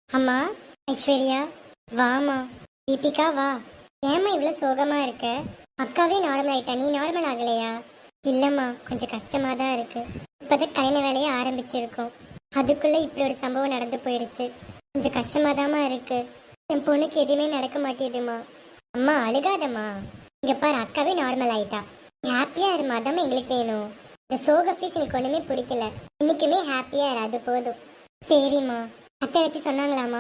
அம்மா, ஐஸ்வர்யா, வாமா. தீபிகா வா. ஏம்மா இவ்வளோ சோகமா இருக்க? அக்காவே நார்மல் ஆயிட்டா, நீ நார்மல் ஆகலையா? இல்லைம்மா, கொஞ்சம் கஷ்டமா தான் இருக்கு. இப்போதான் கல்யாண வேலையை ஆரம்பிச்சிருக்கோம், அதுக்குள்ள இப்படி ஒரு சம்பவம் நடந்து போயிடுச்சு. கொஞ்சம் கஷ்டமா இருக்கு. என் பொண்ணுக்கு எதுவுமே நடக்க மாட்டேதுமா. அம்மா அழுகாதம்மா. இங்க பாரு, அக்காவே நார்மல் ஆயிட்டா. ஹாப்பியா இருமா, அதாம்மா எங்களுக்கு வேணும். இந்த சோக ஃபீஸ் எனக்கு ஒண்ணுமே பிடிக்கல. இன்னைக்குமே ஹாப்பியா இரு, அது போதும். சரிம்மா. அத்தை வச்சு சொன்னாங்களாம்மா?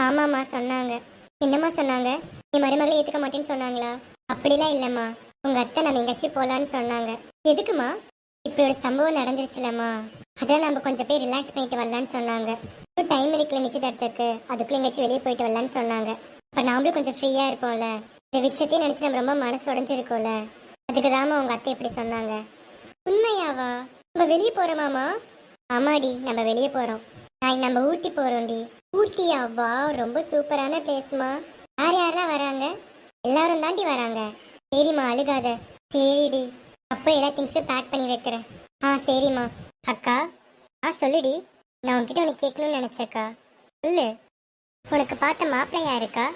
ஆமாம்மா சொன்னாங்க. என்னம்மா சொன்னாங்க? நீ மருமகளை ஏத்துக்க மாட்டேன்னு சொன்னாங்களா? அப்படிலாம் இல்லைம்மா. உங்க அத்தை நம்ம எங்கேயாச்சும் போலான்னு சொன்னாங்க. எதுக்குமா? இப்படி ஒரு சம்பவம் நடந்துருச்சுலம்மா, அதான் நம்ம கொஞ்சம் போய் ரிலாக்ஸ் பண்ணிட்டு வரலான்னு சொன்னாங்க. டைம் இருக்குல்ல நிச்சயதார்த்தத்துக்கு, அதுக்குள்ள எங்கேயாச்சும் வெளியே போயிட்டு வரலான்னு சொன்னாங்க. இப்போ நாமளும் கொஞ்சம் ஃப்ரீயா இருப்போம்ல. இந்த விஷயத்தையும் நினைச்சு நம்ம ரொம்ப மனசு உடஞ்சிருக்கோம்ல, அதுக்கு தாம்மா உங்க அத்தை இப்படி சொன்னாங்க. உண்மையாவா? நம்ம வெளியே போறோமாமா? ஆமாடி, நம்ம வெளியே போறோம். நாளைக்கு நம்ம ஊட்டி போறோம்டி. ஊட்டியாவா? ரொம்ப சூப்பரான பிளேஸ்மா. யார் யாரெல்லாம் வராங்க? எல்லாரும் தாண்டி வராங்க. சரிம்மா, அழுகாத. சரிடி, அப்போ எல்லா திங்ஸும் பேக் பண்ணி வைக்கிறேன். சரிம்மா. அக்கா, சொல்லுடி. நான் உன்கிட்ட உனக்கு கேட்கணும்னு நினைச்சேக்கா. சொல்லு. உனக்கு பார்த்த மாப்பிள்ளை யாருக்கா?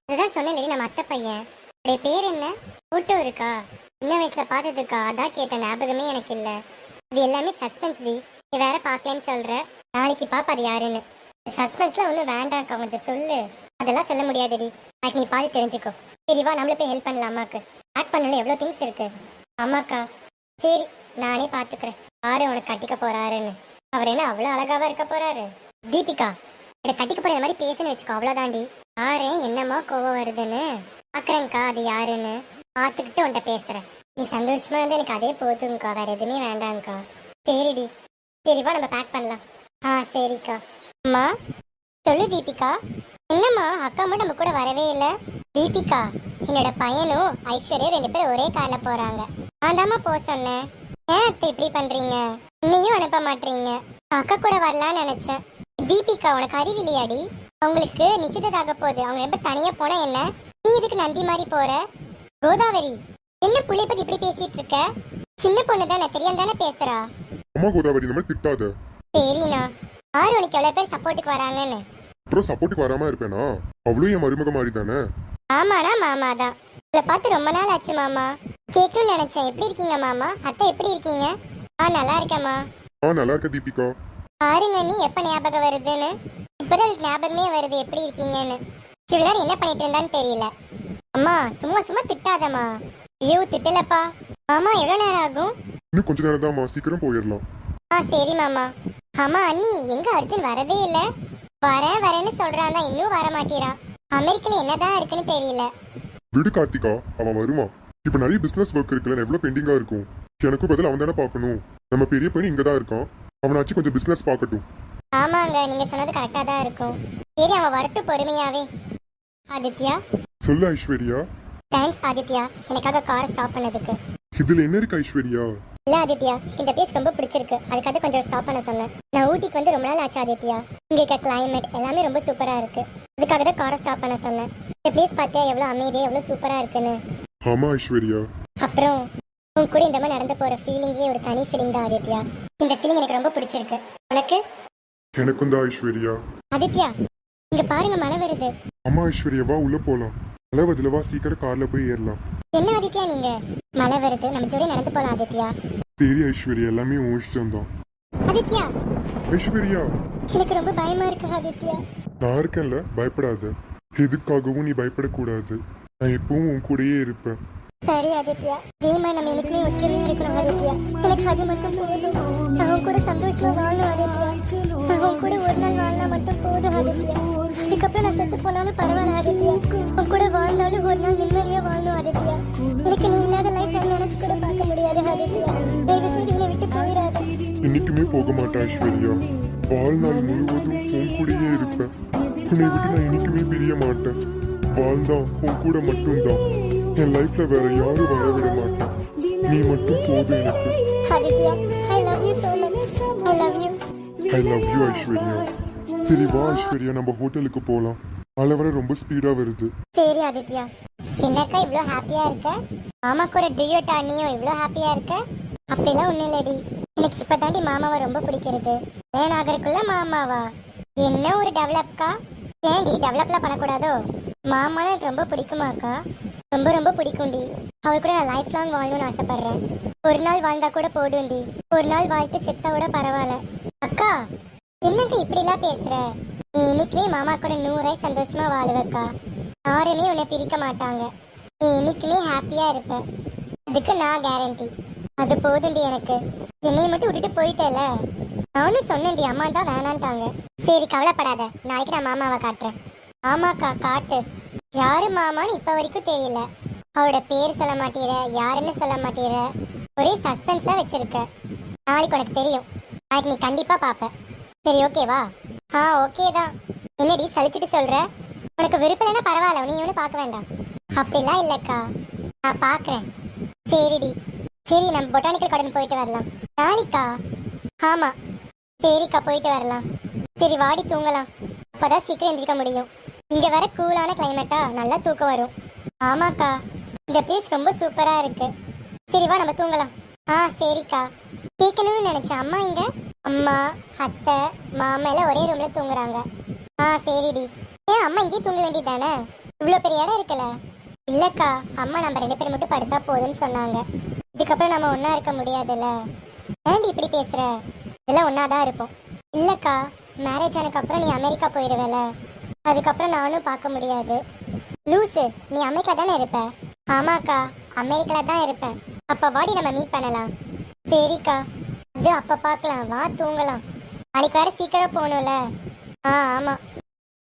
அதுதான் சொன்னேன், நம்ம அத்தை பையன். உடைய பேர் என்ன? ஃபோட்டோ இருக்கா? சின்ன வயசுல பார்த்ததுக்கா, அதான் கேட்ட ஞாபகமே எனக்கு இல்லை. இது எல்லாமே சஸ்பென்ஸ் டி. நீ வேற பார்க்கலன்னு சொல்ற. நாளைக்கு பாப்பா அது யாருன்னு. சஸ்பென்ஸ்லாம் ஒன்றும் வேண்டாம்க்கா, கொஞ்சம் சொல்லு. அதெல்லாம் சொல்ல முடியாதுடி, அதுக்கு நீ பார்த்து தெரிஞ்சுக்கோ. சரிவா, நம்மளே போய் ஹெல்ப் பண்ணலாம் அம்மாக்கு. பேக் பண்ணல எவ்வளோ திங்ஸ் இருக்கு. ஆமாக்கா. சரி, நானே பார்த்துக்கிறேன். யாரு உனக்கு கட்டிக்க போறாருன்னு. அவர் என்ன அவ்வளோ அழகாவா இருக்க போறாரு? தீபிகா, இதை கட்டிக்க போற மாதிரி பேசுன்னு வச்சுக்கோ, அவ்வளோதாண்டி. யாரே என்னம்மா கோவம் வருதுன்னு பார்க்குறேங்க்கா. அது யாருன்னு பார்த்துக்கிட்டு உன்கிட்ட பேசுறேன். நீ சந்தோஷமா இருந்தா எனக்கு அதே போதுங்கக்கா, வேற எதுவுமே வேண்டாங்க்கா. சரிடி. சரிவா, நம்ம பேக் பண்ணலாம். சரிக்கா. அம்மா, சொல்லு தீபிகா. என்னம்மா, அக்கா மட்டும் நம்ம கூட வரவே இல்லை? தீபிகா, என்னோட பையனும் ஐஸ்வர்யா 2 பேரும் ஒரே காரில் போறாங்க. ஆண்டாமா போக சொன்னேன். ஏன் அத்தை இப்படி பண்றீங்க? இன்னையும் அனுப்ப மாட்டீங்க. அக்கா கூட வரலான்னு நினைச்சேன். தீபிகா, உனக்கு அறிவில்லையாடி? அவங்களுக்கு நிச்சயதாக போகுது. அவங்க ரொம்ப தனியா போனா என்ன? நீ இதுக்கு நந்தி மாதிரி போற? கோதாவரி, என்ன புள்ளைய பத்தி இப்படி பேசிட்டு இருக்க? சின்ன பொண்ணு தானே, தெரியாம தானே பேசுறா. அம்மா கோதாவரி, நம்ம திட்டாத. சரிண்ணா. ஆறு உனக்கு எவ்வளவு பேர் சப்போர்ட்டுக்கு வராங்கன்னு. அப்புறம் சப்போர்ட்டுக்கு வராம இருப்பேனா? அவளும் என் மருமக மாதிரி தானே. ஆமாடா, மாமா தான். உங்களை பார்த்து ரொம்ப நாள் ஆச்சு மாமா. கேட்கணும்னு நினைச்சேன். எப்படி இருக்கீங்க மாமா? அத்தை எப்படி இருக்கீங்க? நல்லா இருக்கேம்மா. நல்லா இருக்க தீபிகா. பாருங்க, நீ எப்ப ஞாபகம் வருதுன்னு. இப்பதான் எனக்கு ஞாபகமே வருது எப்படி இருக்கீங்கன்னு. இவ்வளவு என்ன பண்ணிட்டு இருந்தான்னு தெரியல. அம்மா, சும்மா சும்மா திட்டாதம்மா. ஐயோ, திட்டலப்பா. மாமா, எவ்வளவு நேரம் ஆகும்? இன்னும் கொஞ்ச நேரம் தான், சீக்கிரம் போயிடலாம். சரி மாமா. ஆமா அண்ணி, எங்க அர்ஜுன் வரதே இல்ல? வரேன்னு சொல்றான், இன்னும் வர மாட்டேறான். அமெரிக்கல என்னதான் இருக்குன்னு தெரியல. விடு கார்த்திகா, அவன் வருவான். இப்ப நிறைய பிசினஸ் ஒர்க் இருக்குல்ல, எவ்வளவு பெண்டிங்கா இருக்கும். எனக்கும் பதில் அவன் தானே பார்க்கணும். நம்ம பெரிய பையன் இங்கதான் இருக்கான், அவனாச்சும் கொஞ்சம் பிசினஸ் பார்க்கட்டும். ஆமாங்க, நீங்க சொன்னது கரெக்டா தான் இருக்கும். சரி, அவன் வரட்டும் பொறுமையாவே. ஆதித்யா. சொல்லு ஐஸ்வர்யா. தேங்க்ஸ் ஆதித்யா, எனக்காக காரை ஸ்டாப் பண்ணதுக்கு. இதுல என்ன இருக்கு ஐஸ்வர்யா? இல்ல ஆதித்யா, இந்த பிளேஸ் ரொம்ப பிடிச்சிருக்கு, அதுக்காக கொஞ்சம் ஸ்டாப் பண்ண சொன்னேன். நான் ஊட்டிக்கு வந்து ரொம்ப நாள் ஆச்சு ஆதித்யா. இங்க இருக்க கிளைமேட் எல்லாமே ரொம்ப சூப்பரா இருக்கு, அதுக்காக தான் காரை ஸ்டாப் பண்ண சொன்னேன். இந்த பிளேஸ் பார்த்தியா எவ்வளவு அமைதியா எவ்வளவு சூப்பரா இருக்குன்னு. ஆமா ஐஸ்வர்யா. அப்புறம் உன் கூட இந்த மாதிரி நடந்து போற ஃபீலிங்கே ஒரு தனி ஃபீலிங் தான் ஆதித்யா. இந்த ஃபீலிங் எனக்கு ரொம்ப பிடிச்சிருக்கு. உனக்கு? எனக்கும் தான் ஐஸ்வர்யா. ஆதித்யா, இங்க பாருங்க, மழை வருது. அம்மா ஐஸ்வர்யா, வா உள்ள போலாம். மழை வருதுல, வா சீக்கிரம் கார்ல போய் ஏறலாம். என்ன ஆதித்யா நீங்க? மழை வருது, நம்ம ஜோடி நடந்து போலாம் ஆதித்யா. சரி ஐஸ்வர்யா, எல்லாமே உன் இஷ்டம் தான். ஆதித்யா. ஐஸ்வர்யா, எனக்கு ரொம்ப பயமா இருக்கு ஆதித்யா. நான் இருக்கேன்ல, பயப்படாத. எதுக்காகவும் நீ பயப்படக்கூடாது. நான் எப்பவும் உன் கூடயே இருப்பேன். சரி ஆதித்யா, இதேமா நம்ம எனக்குமே ஒற்றுமையா இருக்கணும் ஆதித்யா. எனக்கு அது மட்டும் போதும். அவன் கூட சந்தோஷமா வாழணும் ஆதித்யா. அவன் கூட ஒரு நாள் வாழ்னா மட்டும் போதும் ஆதித்யா. அதுக்கப்புறம் நான் செத்து போனாலும் பரவாயில்ல ஆதித்யா. அவன் கூட வாழ்ந்தாலும் ஒரு நாள் நிம்மதியா வாழணும் ஆதித்யா. எனக்கு நீ இல்லாத லைஃப் நினைச்சு கூட பார்க்க முடியாது ஆதித்யா. தயவு செய்து என்னை விட்டு போயிடாத. இன்னைக்குமே போக மாட்டேன் ஐஸ்வர்யா. வாழ்நாள் முழுவதும் உன் கூடயே இருப்பேன். உன்னை விட்டு நான் இன்னைக்குமே பிரிய மாட்டேன். வாழ்ந்தா உன் கூட மட்டும்தான். என் லைஃப்ல வேற யாரும் வர விட மாட்டேன். நீ மட்டும் போதும் எனக்கு. Aditya, I love you so much. I love you. I love you Aishwarya. சரி வா ஐஸ்வர்யா, நம்ம ஹோட்டலுக்கு போலாம். மழை வர ரொம்ப ஸ்பீடா வருது. சரி ஆதித்யா. என்னக்கா இவ்வளோ ஹாப்பியா இருக்க? மாமா கூட டியூட் ஆனியும் இவ்வளோ ஹாப்பியா இருக்க? அப்படிலாம் ஒன்றும் இல்லடி, எனக்கு இப்போ தாண்டி மாமாவை ரொம்ப பிடிக்கிறது. வேணாகறக்குள்ள மாமாவா? என்ன ஒரு டெவலப்கா. ஏன்டி டெவலப்லாம் பண்ணக்கூடாதோ? மாமானா எனக்கு ரொம்ப பிடிக்குமாக்கா? ரொம்ப ரொம்ப பிடிக்கும்டி. அவர் கூட நான் லைஃப் லாங் வாழணும்னு ஆசைப்படுறேன். ஒரு நாள் வாழ்ந்தா கூட போடும்டி. ஒரு நாள் வாழ்த்து செத்தா கூட பரவாயில்ல. அக்கா என்னங்க இப்படிலாம் பேசுற? நீ இன்னைக்குமே மாமா கூட 100 சந்தோஷமா வாழுவக்கா. யாருமே உன்னை பிரிக்க மாட்டாங்க. நீ இன்னைக்குமே ஹாப்பியா இருப்ப. அதுக்கு நான் கேரண்டி. அது போதும்டி எனக்கு. என்னைய மட்டும் விட்டுட்டு போயிட்டேல. நானும் சொன்னேன்டி, அம்மா தான் வேணான்ட்டாங்க. சரி கவலைப்படாத, நாளைக்கு நான் மாமாவை காட்டுறேன். ஆமாக்கா காட்டு. யாரு மாமான்னு இப்ப வரைக்கும் தெரியல. அவரோட பேர் சொல்ல மாட்டேற, யாருன்னு சொல்ல மாட்டேற. ஒரே சஸ்பென்ஸா வச்சிருக்க. நாளைக்கு உனக்கு தெரியும். நாளைக்கு நீ கண்டிப்பா பாப்ப. சரி ஓகேவா? ஓகே தான். என்னடி சலிச்சுட்டு சொல்ற? உனக்கு விருப்பம் இல்லைன்னா பரவாயில்ல, நீ ஒன்றும் பார்க்க வேண்டாம். அப்படிலாம் இல்லைக்கா, நான் பார்க்குறேன். சரிடி. சரி நம்ம பொட்டானிக்கல் கார்டன் போயிட்டு வரலாம். நாளைக்கா? ஆமா. சரிக்கா போயிட்டு வரலாம். சரி வாடி தூங்கலாம். அப்பதான் சீக்கிரம் எந்திரிக்க முடியும். இங்க வர கூலான கிளைமேட்டா, நல்லா தூக்கம் வரும். ஆமாக்கா, இந்த பிளேஸ் ரொம்ப சூப்பரா இருக்கு. சரி வா நம்ம தூங்கலாம். சரிக்கா. கேட்கணும்னு நினைச்சேன், அம்மா இங்க? அம்மா, அத்தை, மாமா எல்லாம் ஒரே ரூம்ல தூங்குறாங்க. சரிடி. ஏன் அம்மா இங்கேயே தூங்க வேண்டியது தானே? இவ்வளோ பெரிய இடம் இருக்குல்ல. இல்லக்கா, அம்மா நம்ம 2 பேரும் மட்டும் படுத்தா போதும்னு சொன்னாங்க. இதுக்கப்புறம் நம்ம ஒன்றா இருக்க முடியாதுல்ல. ஏன்டி இப்படி பேசுற? இதெல்லாம் ஒன்றா தான் இருப்போம். இல்லக்கா, மேரேஜ் ஆனதுக்கப்புறம் நீ அமெரிக்கா போயிடுவேல. அதுக்கப்புறம் நானும் பார்க்க முடியாது. லூசு, நீ அமெரிக்கா தானே இருப்ப? ஆமாக்கா, அமெரிக்கால தான் இருப்பேன். அப்போ வாடி நம்ம மீட் பண்ணலாம். சரிக்கா. அது அப்போ பார்க்கலாம், வா தூங்கலாம். நாளைக்கு வேற சீக்கிரம் போகணும்ல. ஆமாம்.